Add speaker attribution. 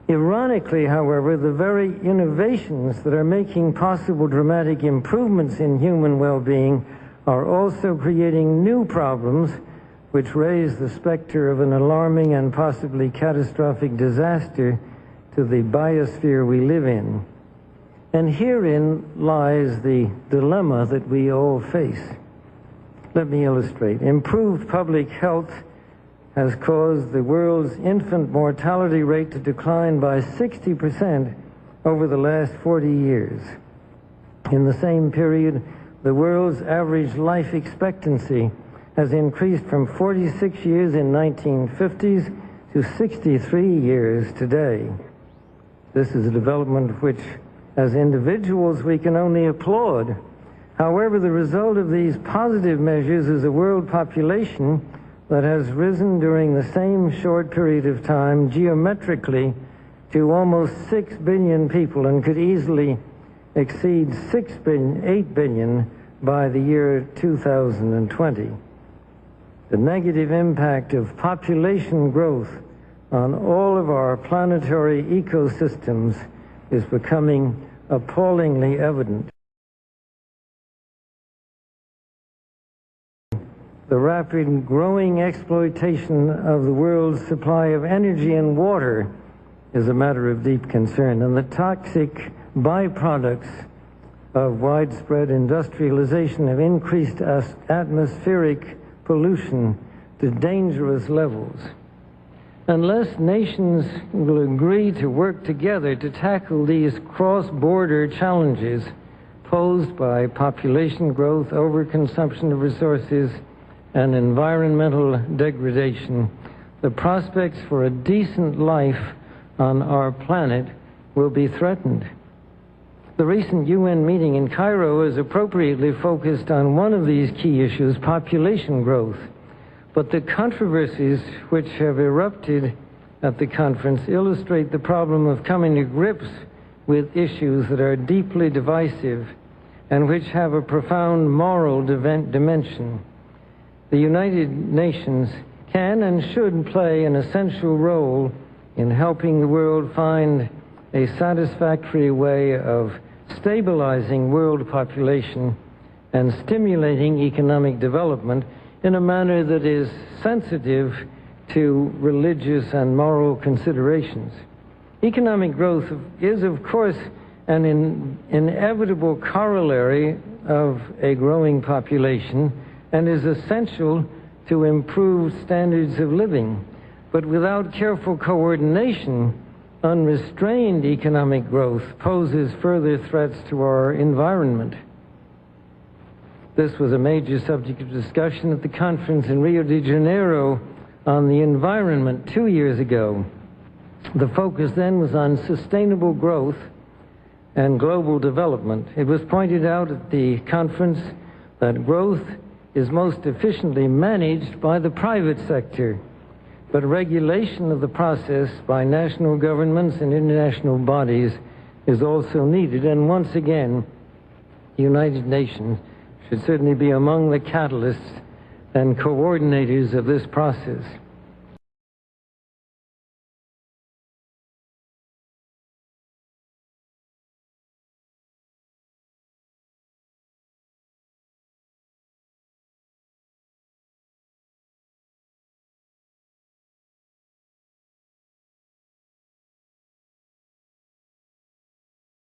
Speaker 1: Ironically, however, the very innovations that are making possible dramatic improvements in human well-being are also creating new problems which raise the specter of an alarming and possibly catastrophic disaster to the biosphere we live in. And herein lies the dilemma that we all face. Let me illustrate. Improved public health has caused the world's infant mortality rate to decline by 60% over the last 40 years. In the same period, the world's average life expectancy has increased from 46 years in 1950s to 63 years today. This is a development which, as individuals, we can only applaud. However, the result of these positive measures is a world population that has risen during the same short period of time geometrically to almost 6 billion people and could easily exceed 8 billion by the year 2020. The negative impact of population growth on all of our planetary ecosystems is becoming appallingly evident. The rapid growing exploitation of the world's supply of energy and water is a matter of deep concern, and the toxic byproducts of widespread industrialization have increased atmospheric pollution to dangerous levels. Unless nations will agree to work together to tackle these cross-border challenges posed by population growth, overconsumption of resources, and environmental degradation, the prospects for a decent life on our planet will be threatened. The recent UN meeting in Cairo is appropriately focused on one of these key issues, population growth. But the controversies which have erupted at the conference illustrate the problem of coming to grips with issues that are deeply divisive and which have a profound moral dimension. The United Nations can and should play an essential role in helping the world find a satisfactory way of stabilizing world population and stimulating economic development in a manner that is sensitive to religious and moral considerations. Economic growth is, of course, an inevitable corollary of a growing population and is essential to improved standards of living. But without careful coordination, unrestrained economic growth poses further threats to our environment. This was a major subject of discussion at the conference in Rio de Janeiro on the environment 2 years ago. The focus then was on sustainable growth and global development. It was pointed out at the conference that growth is most efficiently managed by the private sector, but regulation of the process by national governments and international bodies is also needed, and once again, the United Nations should certainly be among the catalysts and coordinators of this process.